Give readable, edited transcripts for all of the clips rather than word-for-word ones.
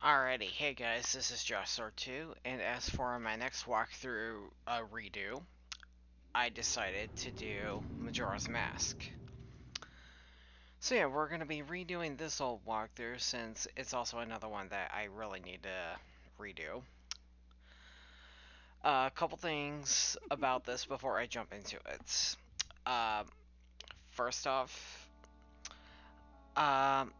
Alrighty, hey guys, this is Joshor2, and as for my next walkthrough redo, I decided to do Majora's Mask. So yeah, we're going to be redoing this old walkthrough since it's also another one that I really need to redo. A couple things about this before I jump into it. Uh, First off, um,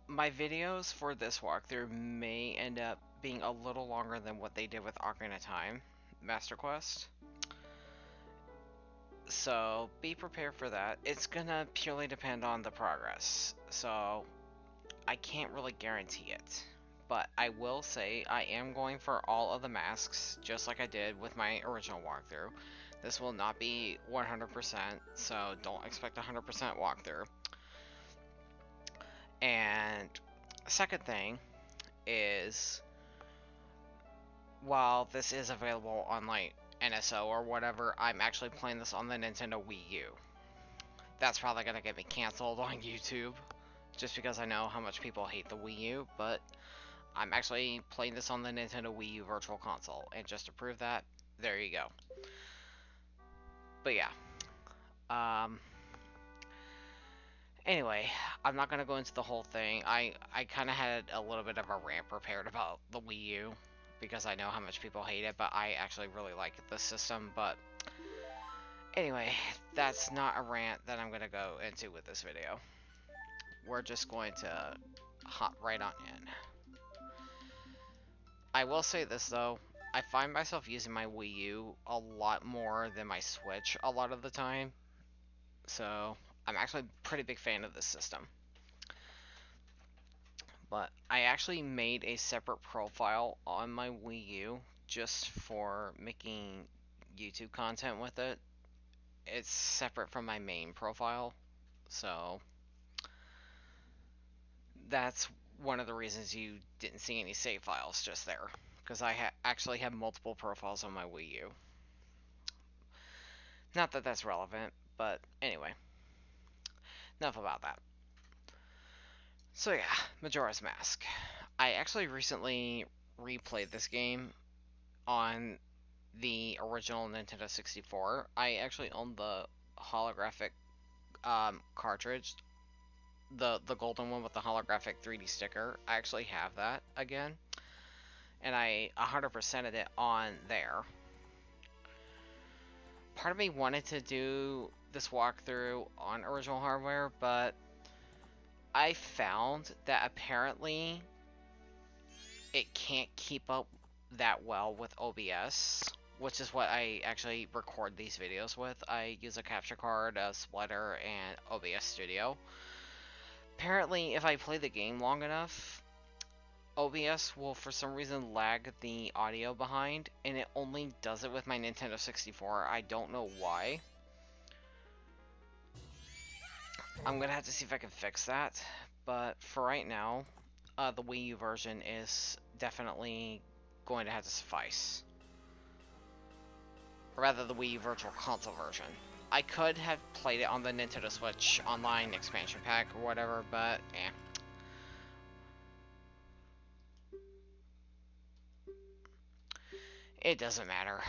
my videos for this walkthrough may end up being a little longer than what they did with Ocarina of Time Master Quest. So be prepared for that. It's gonna purely depend on the progress. So I can't really guarantee it. But I will say I am going for all of the masks, just like I did with my original walkthrough. This will not be 100%, so don't expect a 100% walkthrough. And second thing is, while this is available on like NSO or whatever, I'm actually playing this on the Nintendo Wii U. That's probably gonna get me canceled on YouTube, just because I know how much people hate the Wii U, but I'm actually playing this on the Nintendo Wii U Virtual Console, and just to prove that, there you go. But yeah, anyway, I'm not gonna go into the whole thing. I kind of had a little bit of a rant prepared about the Wii U, because I know how much people hate it, but I actually really like the system. But anyway, that's not a rant that I'm gonna go into with this video. We're just going to hop right on in. I will say this though, I find myself using my Wii U a lot more than my Switch a lot of the time, so I'm actually a pretty big fan of this system. But I actually made a separate profile on my Wii U just for making YouTube content with it. It's separate from my main profile, so that's one of the reasons you didn't see any save files just there, because I actually have multiple profiles on my Wii U. Not that that's relevant, but anyway, enough about that. So yeah, Majora's Mask. I actually recently replayed this game on the original Nintendo 64. I actually own the holographic cartridge, the golden one with the holographic 3D sticker. I actually have that again, and I 100%ed it on there. Part of me wanted to do this walkthrough on original hardware, but I found that apparently it can't keep up that well with OBS, which is what I actually record these videos with. I use a capture card, a splitter, and OBS Studio. Apparently, if I play the game long enough, OBS will for some reason lag the audio behind, and it only does it with my Nintendo 64. I don't know why. I'm gonna have to see if I can fix that, but for right now, the Wii U version is definitely going to have to suffice. Or rather, the Wii U Virtual Console version. I could have played it on the Nintendo Switch Online expansion pack or whatever, but eh. It doesn't matter.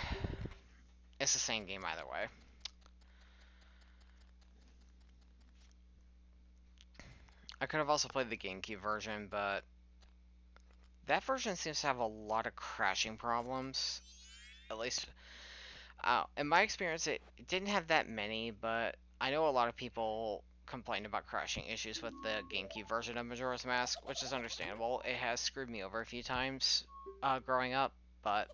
It's the same game either way. I could have also played the GameCube version, but that version seems to have a lot of crashing problems. At least, in my experience, it didn't have that many, but I know a lot of people complained about crashing issues with the GameCube version of Majora's Mask, which is understandable. It has screwed me over a few times growing up, but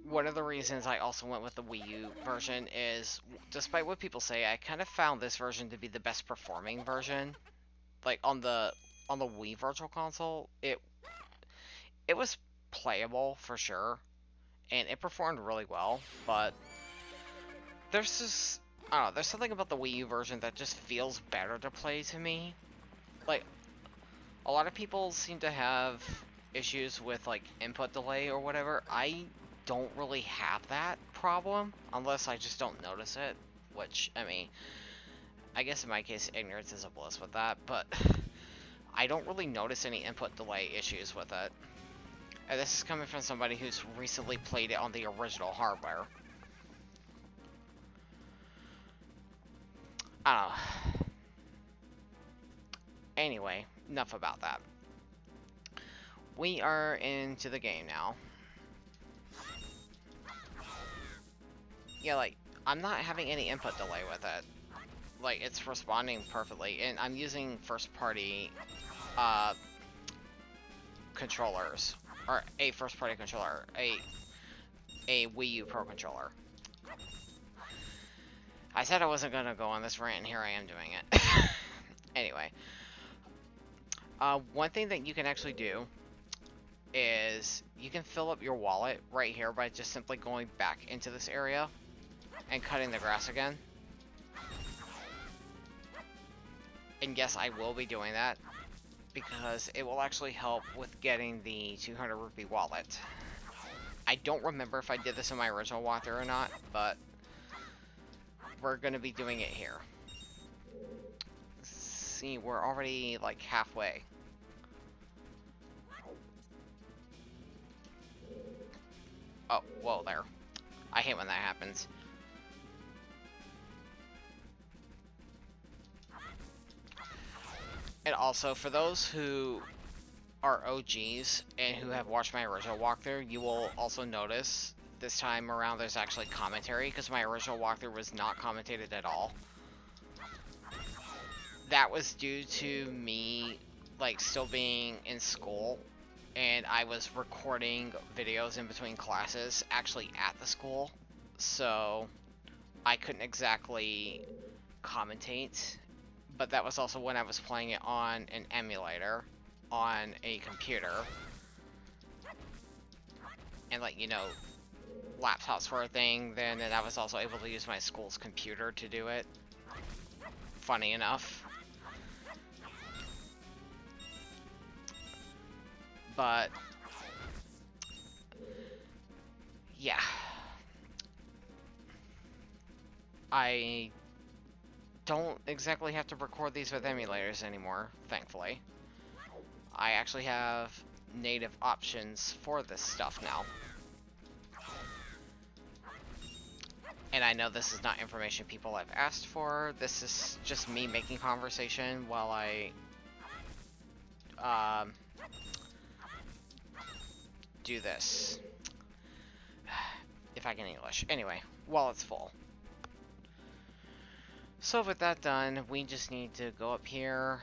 one of the reasons I also went with the Wii U version is, despite what people say, I kind of found this version to be the best performing version. Like on the Wii Virtual Console, it was playable for sure, and it performed really well. But there's just, I don't know, there's something about the Wii U version that just feels better to play to me. Like, a lot of people seem to have issues with like input delay or whatever. I don't really have that problem unless I just don't notice it, which, I mean, I guess in my case ignorance is a bliss with that, but I don't really notice any input delay issues with it. And this is coming from somebody who's recently played it on the original hardware. I don't know. Anyway, enough about that. We are into the game now. Yeah, like, I'm not having any input delay with it. Like, it's responding perfectly, and I'm using first-party, controllers. Or a first-party controller. A Wii U Pro controller. I said I wasn't gonna go on this rant, and here I am doing it. Anyway. One thing that you can actually do is you can fill up your wallet right here by just simply going back into this area and cutting the grass again. And yes, I will be doing that because it will actually help with getting the 200 rupee wallet. I don't remember if I did this in my original walkthrough or not, but we're going to be doing it here. See, we're already like halfway. Oh, whoa there. I hate when that happens. And also, for those who are OGs and who have watched my original walkthrough, you will also notice this time around there's actually commentary, because my original walkthrough was not commentated at all. That was due to me, like, still being in school, and I was recording videos in between classes, actually at the school, so I couldn't exactly commentate. But that was also when I was playing it on an emulator on a computer. And, like, you know, laptops were a thing then, and I was also able to use my school's computer to do it. Funny enough. But yeah. I don't exactly have to record these with emulators anymore, thankfully. I actually have native options for this stuff now. And I know this is not information people have asked for. This is just me making conversation while I do this. If I can English. Anyway, while it's full. So with that done, we just need to go up here.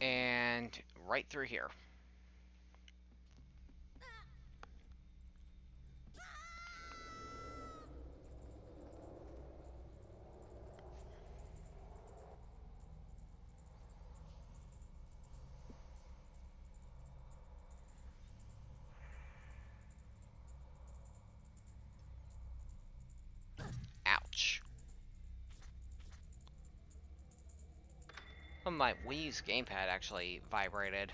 And right through here. Ouch. Oh, my Wii U's gamepad actually vibrated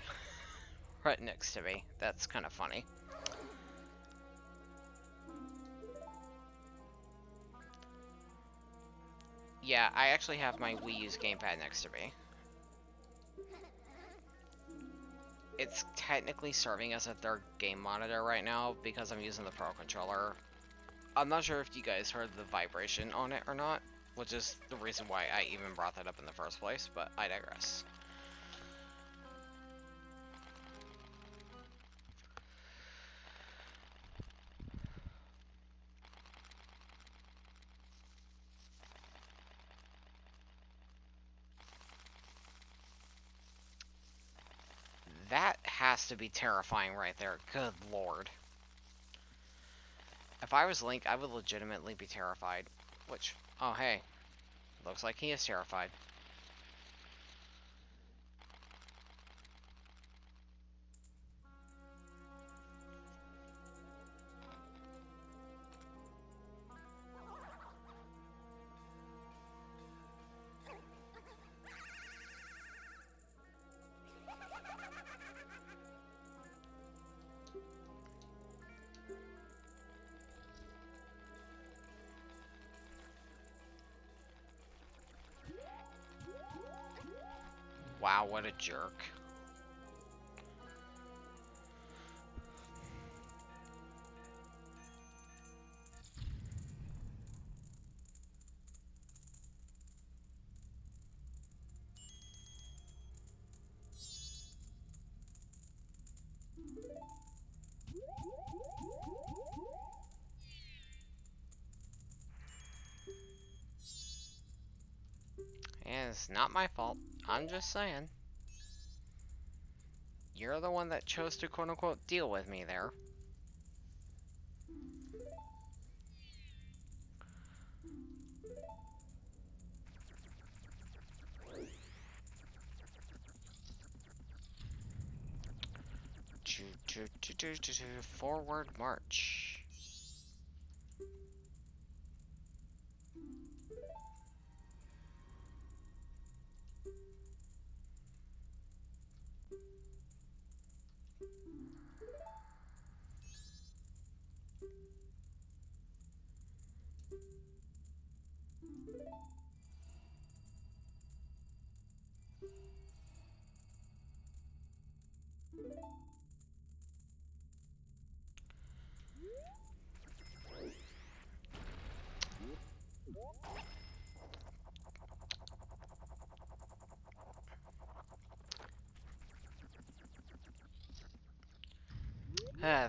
right next to me. That's kind of funny. Yeah, I actually have my Wii U's gamepad next to me. It's technically serving as a third game monitor right now because I'm using the Pro Controller. I'm not sure if you guys heard the vibration on it or not, which is the reason why I even brought that up in the first place, but I digress. That has to be terrifying right there. Good lord. If I was Link, I would legitimately be terrified. Which, oh hey, looks like he is terrified. Wow, what a jerk. And it's not my fault. I'm just saying. You're the one that chose to quote-unquote deal with me there. Forward march.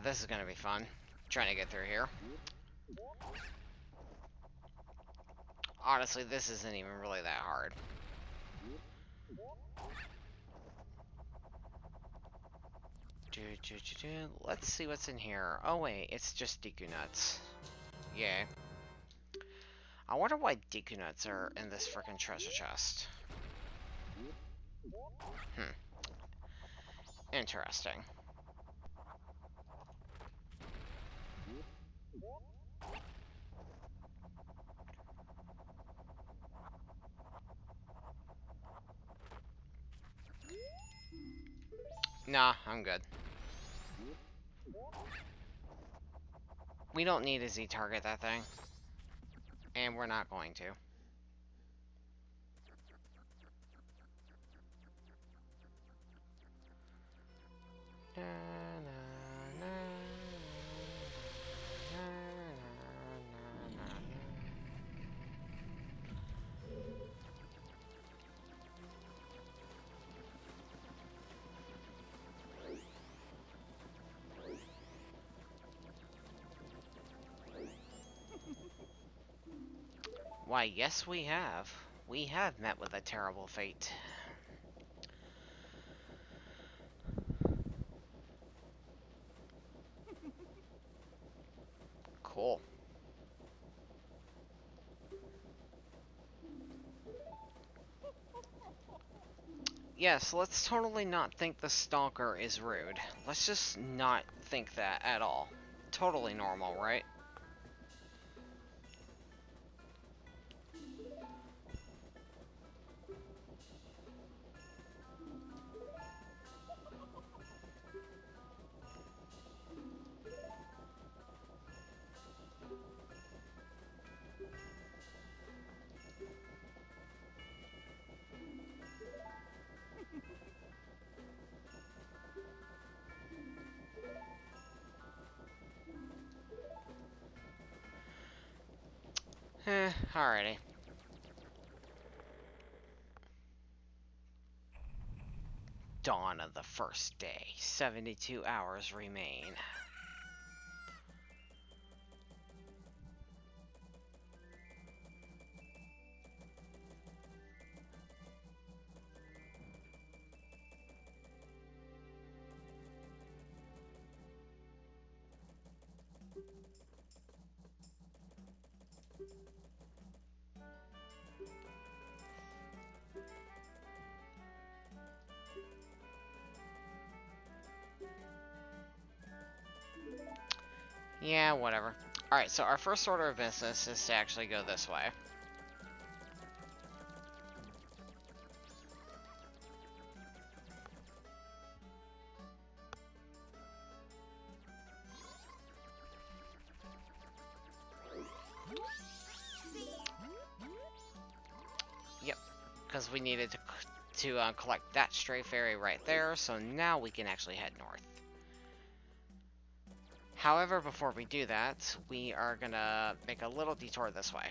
This is gonna be fun. Trying to get through here. Honestly, this isn't even really that hard. Let's see what's in here. Oh wait, it's just Deku Nuts. Yeah. I wonder why Deku Nuts are in this frickin' treasure chest. Interesting. Nah, I'm good. We don't need a Z-target that thing. And we're not going to. Why, yes we have. We have met with a terrible fate. Cool. Yes, let's totally not think the stalker is rude. Let's just not think that at all. Totally normal, right? Alrighty. Dawn of the first day. 72 hours remain. Yeah, whatever. Alright, so our first order of business is to actually go this way. Yep, because we needed to collect that stray fairy right there, so now we can actually head north. However, before we do that, we are gonna make a little detour this way.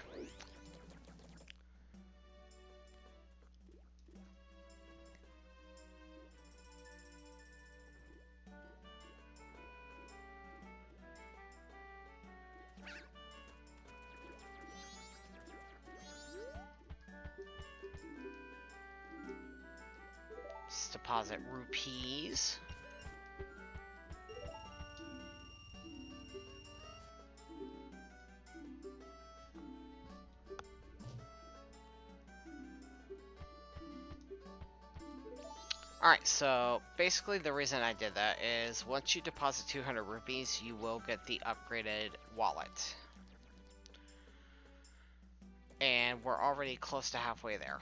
Let's deposit rupees. Alright, so basically the reason I did that is once you deposit 200 rupees, you will get the upgraded wallet. And we're already close to halfway there.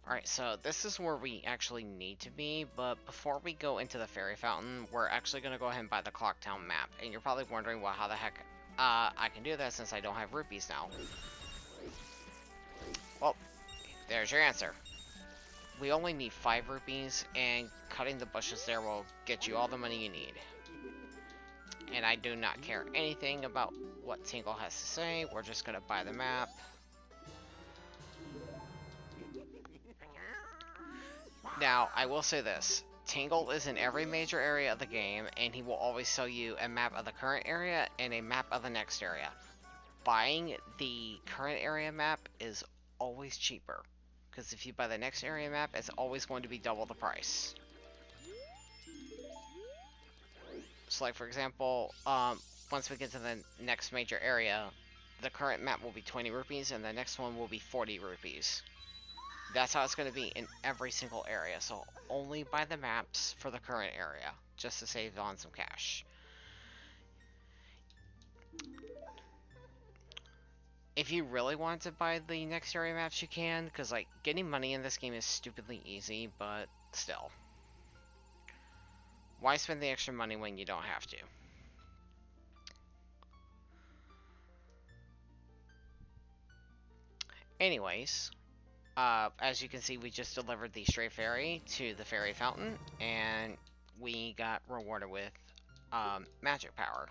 Alright, so this is where we actually need to be, but before we go into the fairy fountain, we're actually going to go ahead and buy the Clocktown map. And you're probably wondering, well, how the heck I can do that since I don't have rupees now. Well, there's your answer. We only need 5 rupees, and cutting the bushes there will get you all the money you need. And I do not care anything about what Tingle has to say, we're just going to buy the map. Now, I will say this. Tingle is in every major area of the game, and he will always sell you a map of the current area and a map of the next area. Buying the current area map is always cheaper, because if you buy the next area map, it's always going to be double the price. So like, for example, once we get to the next major area, the current map will be 20 rupees, and the next one will be 40 rupees. That's how it's going to be in every single area, so only buy the maps for the current area, just to save on some cash. If you really want to buy the next area maps, you can, because like, getting money in this game is stupidly easy, but still. Why spend the extra money when you don't have to? Anyways, as you can see, we just delivered the stray fairy to the fairy fountain, and we got rewarded with magic power.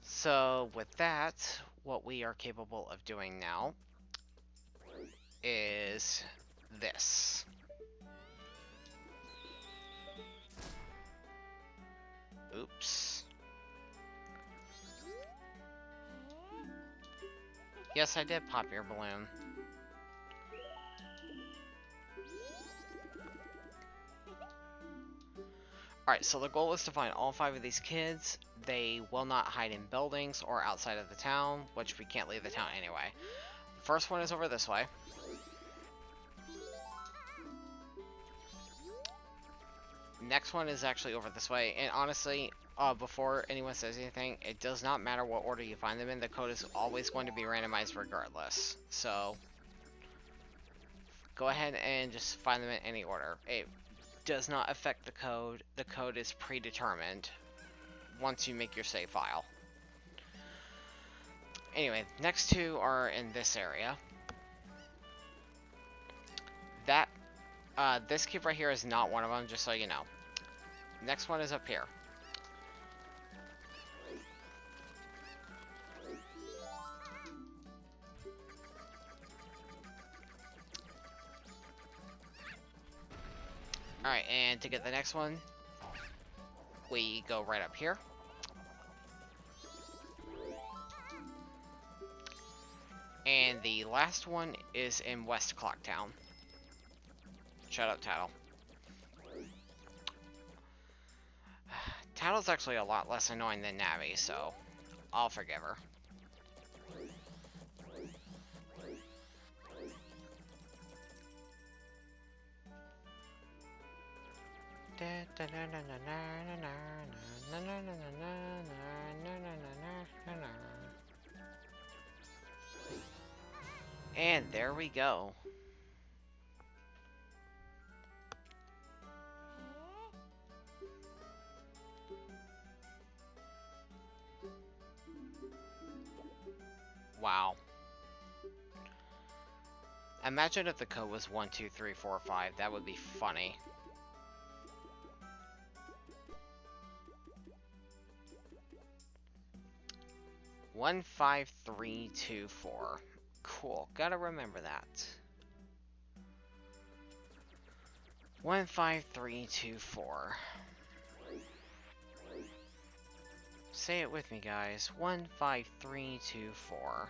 So with that, what we are capable of doing now is this. Oops. Yes, I did pop your balloon. Alright, so the goal is to find all 5 of these kids. They will not hide in buildings or outside of the town, which we can't leave the town anyway. First one is over this way. Next one is actually over this way, and honestly, before anyone says anything, it does not matter what order you find them in, the code is always going to be randomized regardless. So, go ahead and just find them in any order. It does not affect the code is predetermined once you make your save file. Anyway, next 2 are in this area. This kid right here is not one of them, just so you know. Next one is up here. Alright, and to get the next one, we go right up here. And the last one is in West Clocktown. Shut up, Tattle. Tattle's actually a lot less annoying than Navi, so I'll forgive her. And there we go. Wow. Imagine if the code was 1, 2, 3, 4, 5. That would be funny. One, 5, 3, 2, 4. Cool. Gotta remember that. 1, 5, 3, 2, 4. Say it with me, guys. 1, 5, 3, 2, 4.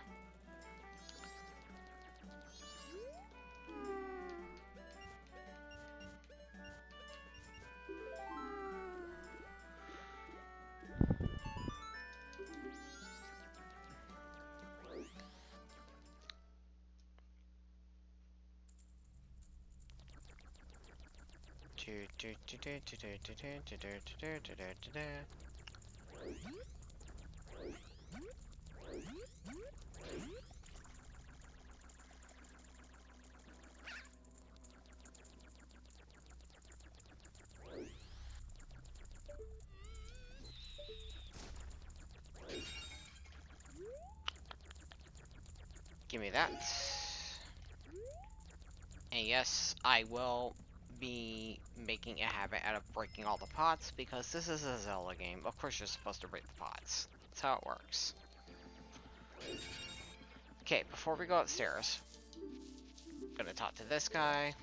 Give me that. And yes, I will be making a habit out of breaking all the pots, because this is a Zelda game. Of course you're supposed to break the pots. That's how it works. Okay, before we go upstairs, I'm gonna talk to this guy,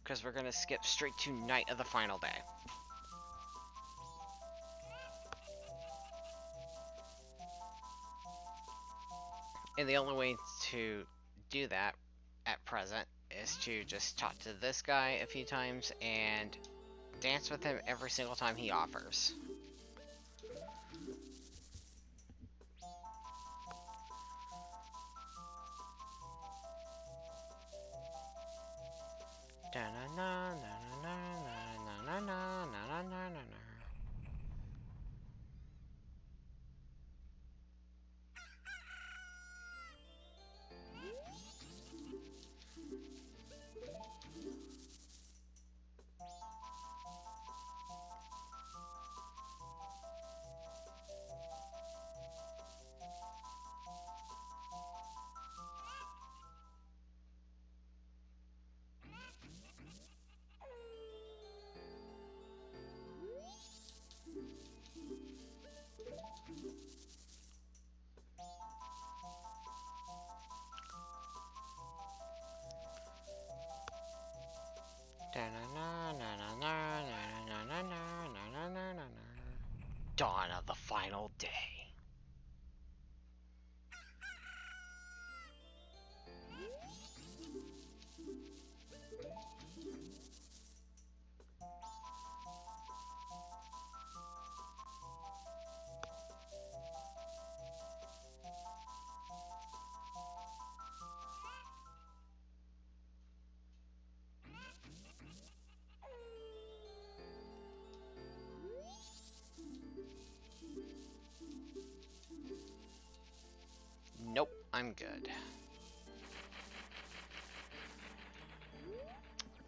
because we're gonna skip straight to night of the final day. And the only way to do that at present is to just talk to this guy a few times and dance with him every single time he offers. Dawn of the final day. Nope, I'm good.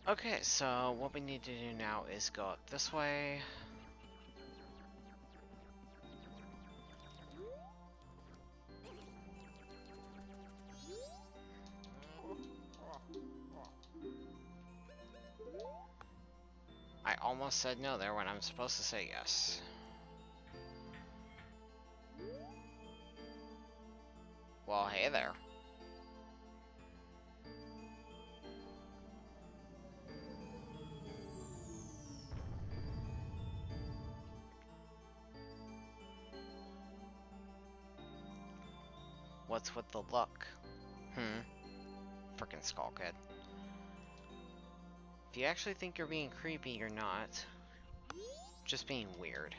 Okay, so what we need to do now is go up this way. I almost said no there when I'm supposed to say yes. Well, hey there. What's with the look? Frickin' Skull Kid. If you actually think you're being creepy, you're not. Just being weird.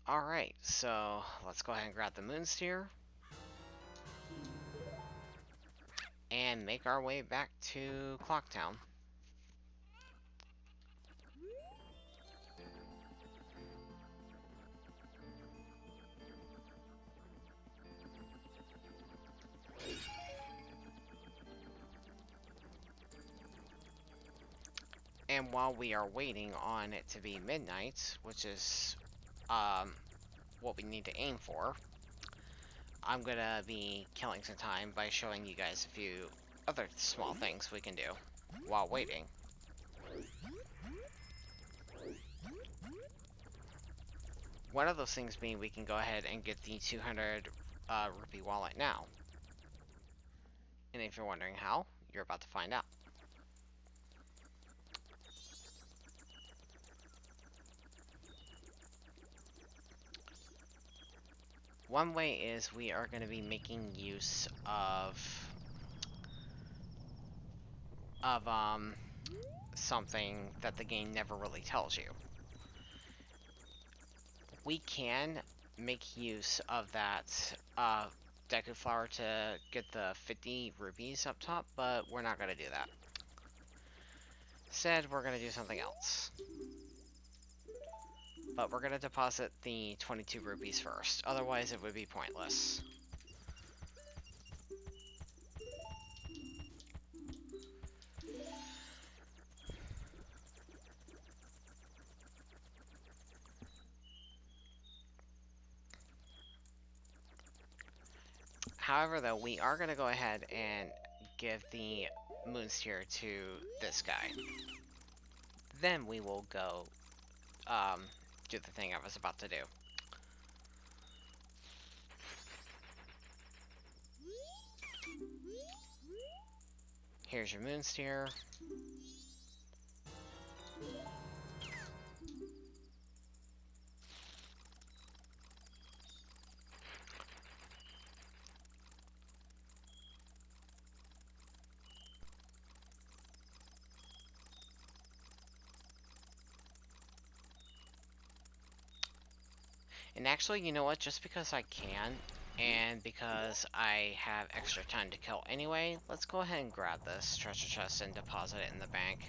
Alright, so let's go ahead and grab the Moon Steer. And make our way back to Clocktown. And while we are waiting on it to be midnight, which is what we need to aim for, I'm gonna be killing some time by showing you guys a few other small things we can do while waiting. One of those things being we can go ahead and get the 200 rupee wallet now. And if you're wondering how, you're about to find out. One way is we are going to be making use of something that the game never really tells you. We can make use of that Deku flower to get the 50 rupees up top, but we're not going to do that. Instead, we're going to do something else. But we're going to deposit the 22 rupees first, otherwise it would be pointless. However, though, we are going to go ahead and give the moon sphere to this guy. Then we will go do the thing I was about to do. Here's your moon sphere. And actually, you know what? Just because I can, and because I have extra time to kill anyway, let's go ahead and grab this treasure chest and deposit it in the bank.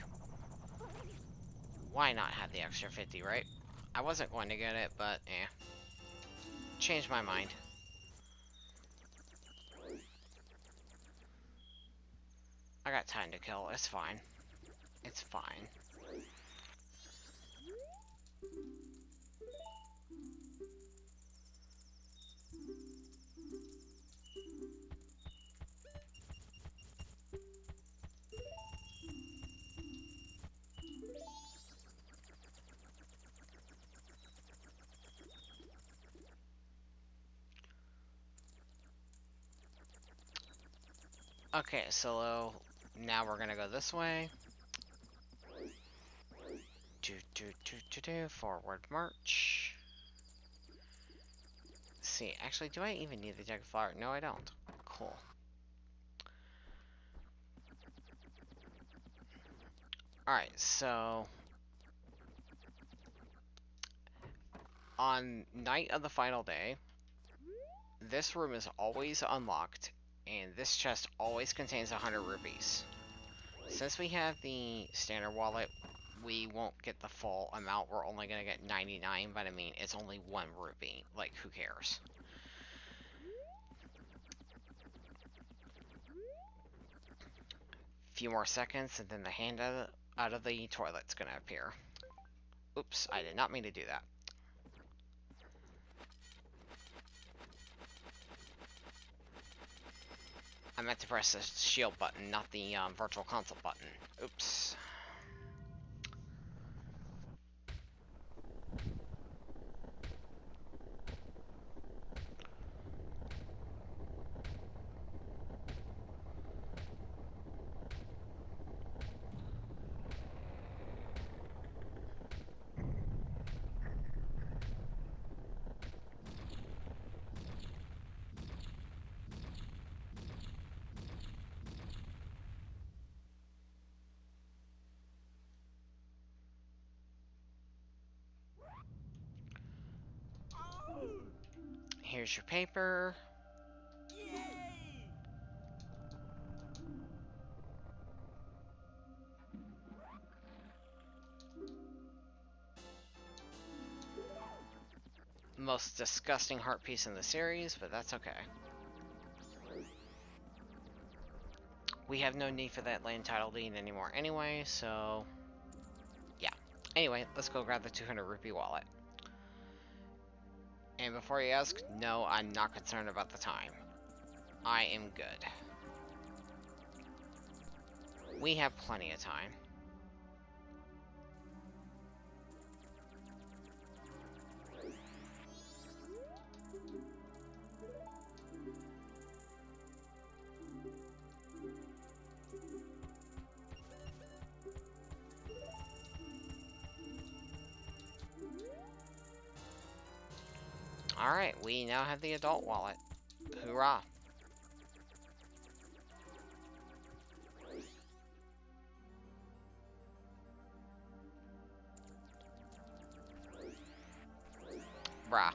Why not have the extra 50, right? I wasn't going to get it, but changed my mind. I got time to kill, it's fine. It's fine. Okay, so now we're gonna go this way. Forward march. See, actually, do I even need the Deku flower? No, I don't. Cool. Alright, so on night of the final day, this room is always unlocked, and this chest always contains 100 rupees. Since we have the standard wallet, we won't get the full amount. We're only gonna get 99, but I mean, it's only 1 rupee. Like, who cares? Few more seconds, and then the hand out of the toilet's gonna appear. Oops, I did not mean to do that. I meant to press the shield button, not the virtual console button. Oops. Here's your paper. Most disgusting heart piece in the series, but that's okay. We have no need for that land title deed anymore anyway, so Anyway, let's go grab the 200 rupee wallet. And before you ask, no, I'm not concerned about the time. I am good. We have plenty of time. Alright, we now have the adult wallet. Hoorah. Brah.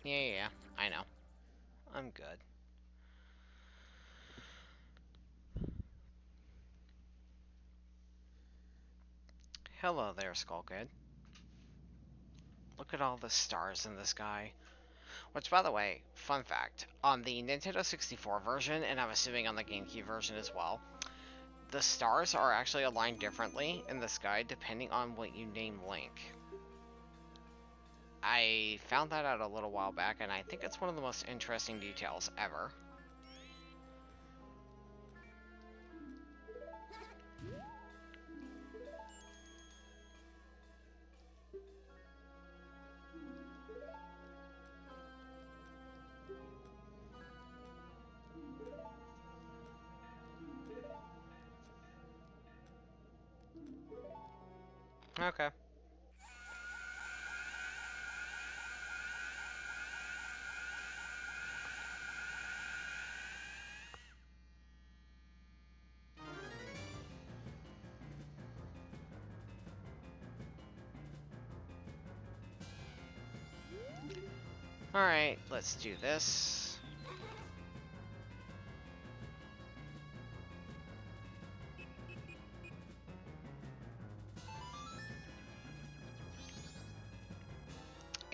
Yeah, I know. I'm good. Hello there, Skullkid. Look at all the stars in the sky. Which, by the way, fun fact, on the Nintendo 64 version, and I'm assuming on the GameCube version as well, the stars are actually aligned differently in the sky depending on what you name Link. I found that out a little while back, and I think it's one of the most interesting details ever. Okay. Alright, let's do this.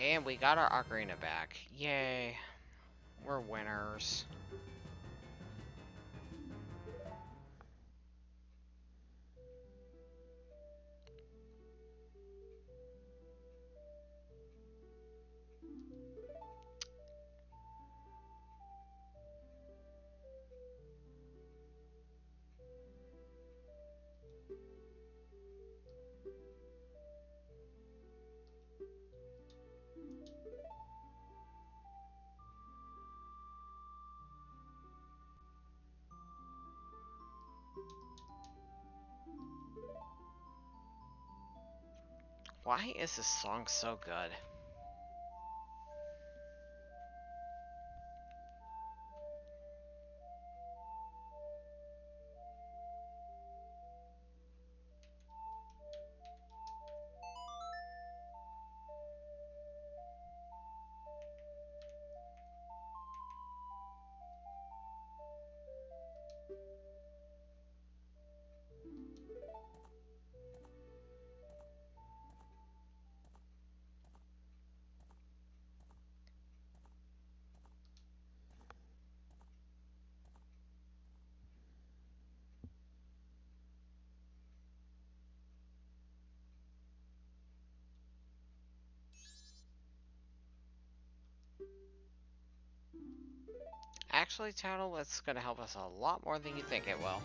And we got our ocarina back. Yay. We're winners. Why is this song so good? Actually, Tattle, it's gonna help us a lot more than you think it will.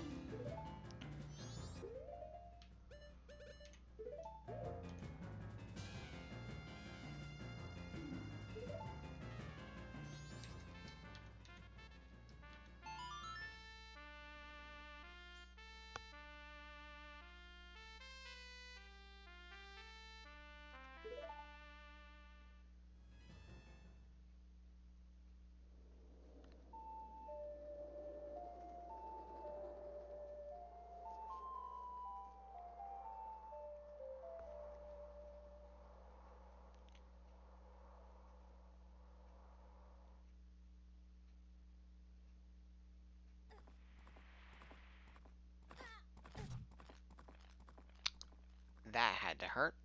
That had to hurt.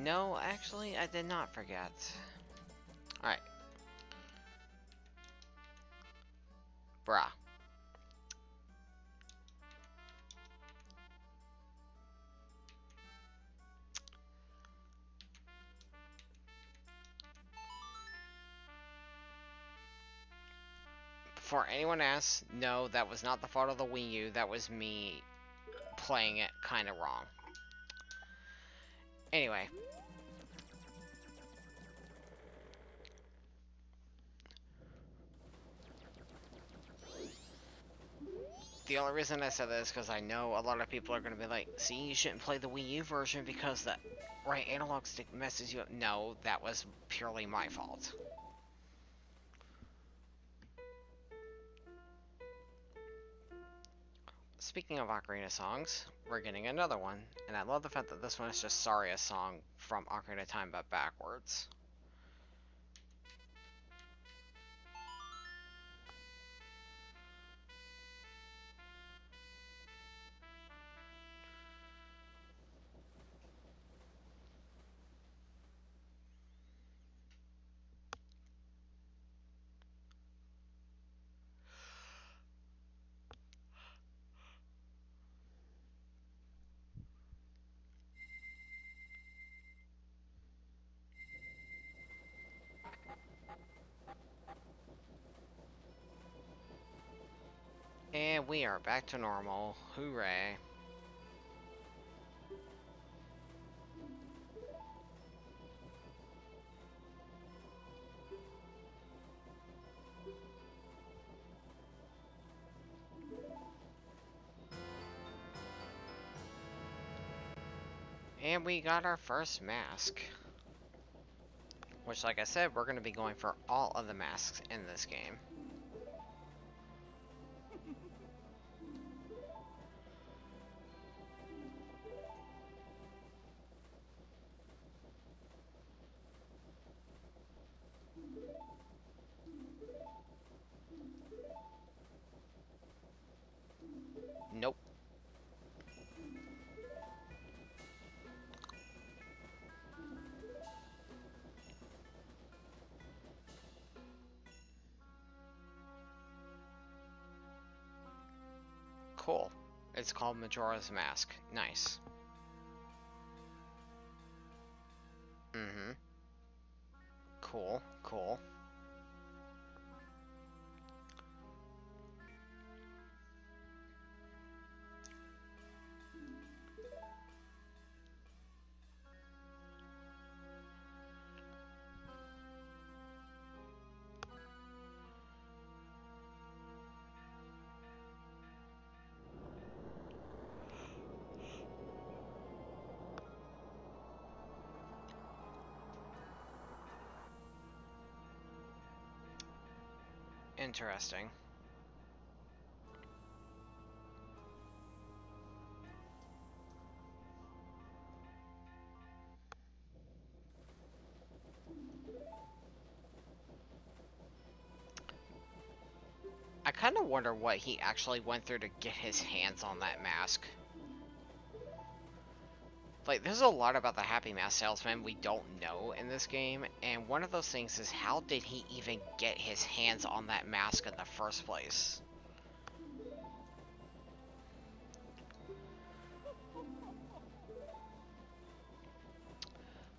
No, actually, I did not forget. Alright. Bruh. Before anyone asks, no, that was not the fault of the Wii U. That was me playing it kind of wrong. Anyway. The only reason I said that is because I know a lot of people are going to be like, see, you shouldn't play the Wii U version because the right analog stick messes you up. No, that was purely my fault. Speaking of Ocarina songs, we're getting another one, and I love the fact that this one is just Saria's song from Ocarina of Time but backwards. And we are back to normal. Hooray. And we got our first mask. Which, like I said, we're going to be going for all of the masks in this game. Nope. Cool. It's called Majora's Mask. Nice. Mm-hmm. Cool, cool. Interesting. I kind of wonder what he actually went through to get his hands on that mask. Like, there's a lot about the Happy Mask Salesman we don't know in this game, and one of those things is how did he even get his hands on that mask in the first place?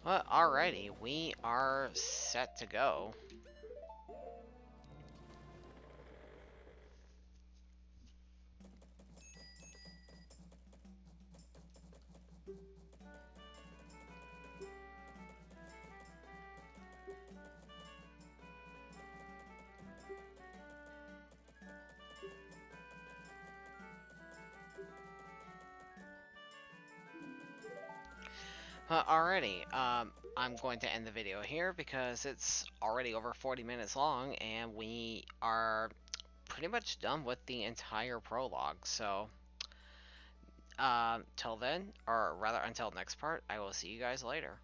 Well, alrighty, we are set to go. Alrighty, I'm going to end the video here because it's already over 40 minutes long and we are pretty much done with the entire prologue, so till then, or rather until next part, I will see you guys later.